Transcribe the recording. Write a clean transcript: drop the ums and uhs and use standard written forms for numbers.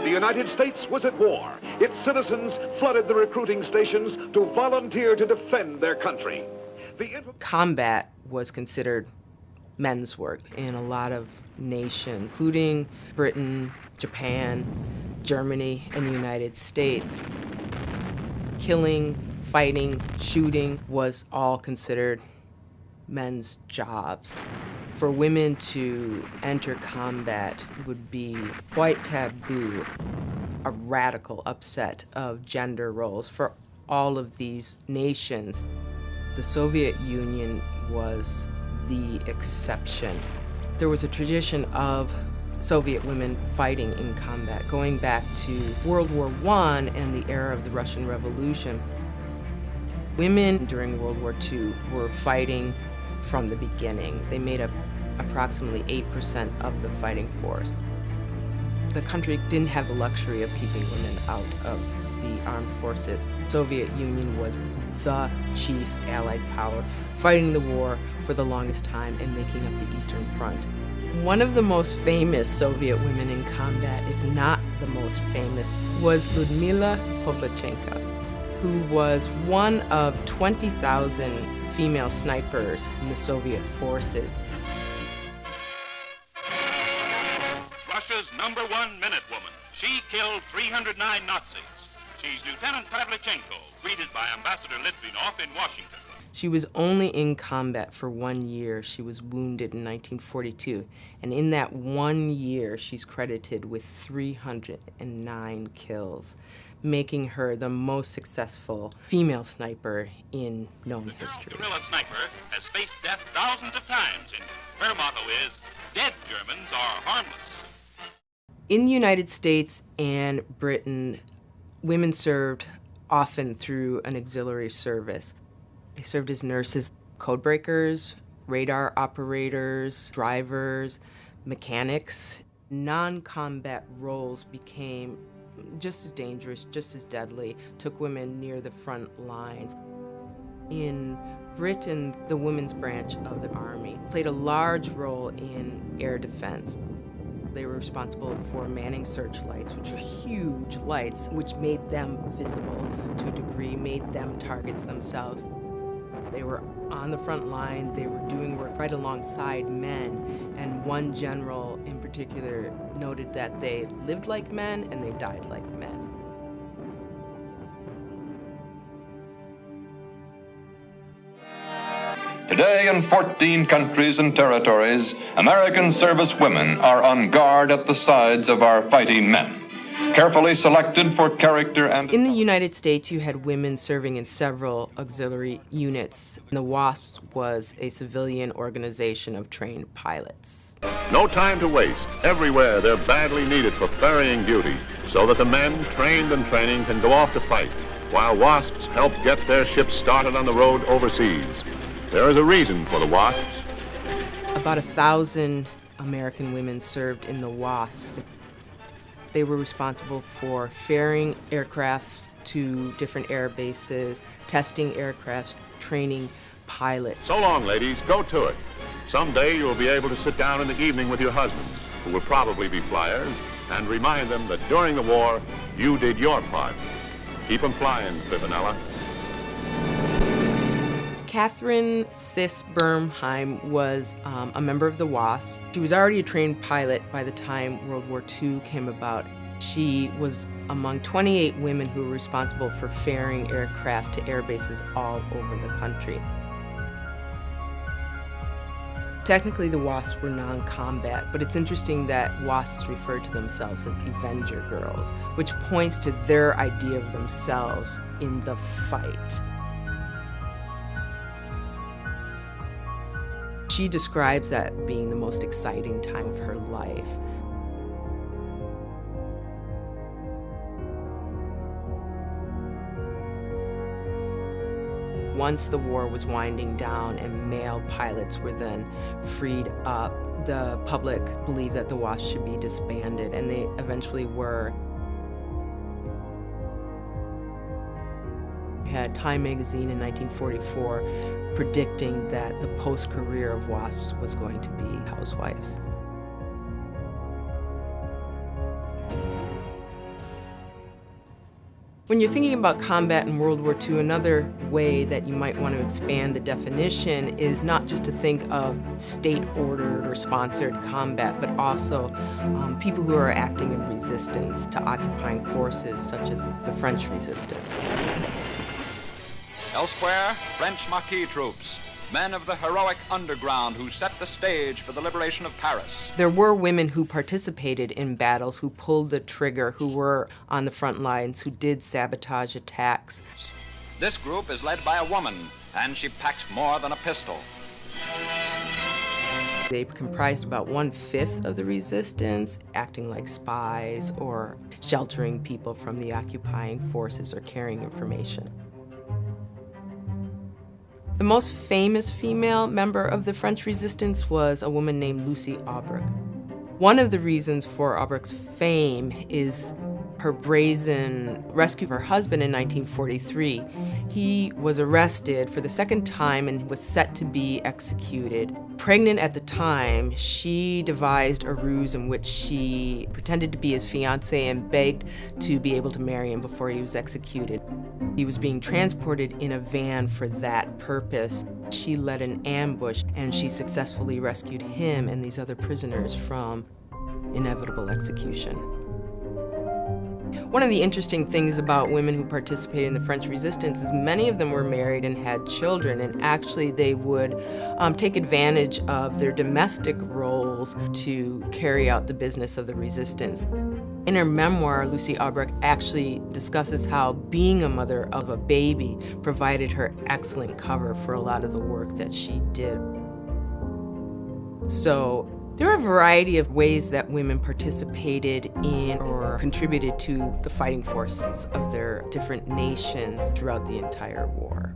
The United States was at war. Its citizens flooded the recruiting stations to volunteer to defend their country. Combat was considered men's work in a lot of nations, including Britain, Japan, Germany, and the United States. Killing, fighting, shooting was all considered men's jobs. For women to enter combat would be quite taboo, a radical upset of gender roles for all of these nations. The Soviet Union was the exception. There was a tradition of Soviet women fighting in combat, going back to World War I and the era of the Russian Revolution. Women during World War II were fighting from the beginning. They made up approximately 8% of the fighting force. The country didn't have the luxury of keeping women out of the armed forces. The Soviet Union was the chief Allied power, fighting the war for the longest time and making up the Eastern Front. One of the most famous Soviet women in combat, if not the most famous, was Lyudmila Pavlichenko, who was one of 20,000 female snipers in the Soviet forces. Russia's #1 minute woman. She killed 309 Nazis. She's Lieutenant Pavlichenko, greeted by Ambassador Litvinov in Washington. She was only in combat for 1 year. She was wounded in 1942. And in that 1 year, she's credited with 309 kills, making her the most successful female sniper in known history. The guerrilla sniper has faced death thousands of times, and her motto is, "Dead Germans are harmless." In the United States and Britain, women served often through an auxiliary service. They served as nurses, code breakers, radar operators, drivers, mechanics. Non-combat roles became just as dangerous, just as deadly, took women near the front lines. In Britain, the women's branch of the army played a large role in air defense. They were responsible for manning searchlights, which are huge lights, which made them visible to a degree, made them targets themselves. They were on the front line, they were doing work right alongside men, and one general in particular noted that they lived like men and they died like men. Today, in 14 countries and territories, American service women are on guard at the sides of our fighting men, carefully selected for character and... In the United States, you had women serving in several auxiliary units. The WASP was a civilian organization of trained pilots. No time to waste. Everywhere they're badly needed for ferrying duty, so that the men, trained and training, can go off to fight, while WASPs help get their ships started on the road overseas. There is a reason for the WASPs. About 1,000 American women served in the WASPs. They were responsible for ferrying aircrafts to different air bases, testing aircrafts, training pilots. So long, ladies. Go to it. Someday you'll be able to sit down in the evening with your husbands, who will probably be flyers, and remind them that during the war, you did your part. Keep them flying, Trivanella. Catherine Sis Bernheim was a member of the WASP. She was already a trained pilot by the time World War II came about. She was among 28 women who were responsible for ferrying aircraft to air bases all over the country. Technically, the WASPs were non-combat, but it's interesting that WASPs referred to themselves as Avenger Girls, which points to their idea of themselves in the fight. She describes that being the most exciting time of her life. Once the war was winding down and male pilots were then freed up, the public believed that the WASP should be disbanded, and they eventually were. We had Time magazine in 1944 predicting that the post-career of WASPs was going to be housewives. When you're thinking about combat in World War II, another way that you might want to expand the definition is not just to think of state-ordered or sponsored combat, but also people who are acting in resistance to occupying forces, such as the French resistance. Elsewhere, French Maquis troops, men of the heroic underground who set the stage for the liberation of Paris. There were women who participated in battles, who pulled the trigger, who were on the front lines, who did sabotage attacks. This group is led by a woman, and she packs more than a pistol. They comprised about 1/5 of the resistance, acting like spies or sheltering people from the occupying forces or carrying information. The most famous female member of the French resistance was a woman named Lucy Aubrac. One of the reasons for Aubrac's fame is her brazen rescue of her husband in 1943. He was arrested for the second time and was set to be executed. Pregnant at the time, she devised a ruse in which she pretended to be his fiancé and begged to be able to marry him before he was executed. He was being transported in a van for that purpose. She led an ambush and she successfully rescued him and these other prisoners from inevitable execution. One of the interesting things about women who participated in the French resistance is many of them were married and had children, and actually they would take advantage of their domestic roles to carry out the business of the resistance. In her memoir, Lucy Aubrac actually discusses how being a mother of a baby provided her excellent cover for a lot of the work that she did. So there are a variety of ways that women participated in or contributed to the fighting forces of their different nations throughout the entire war.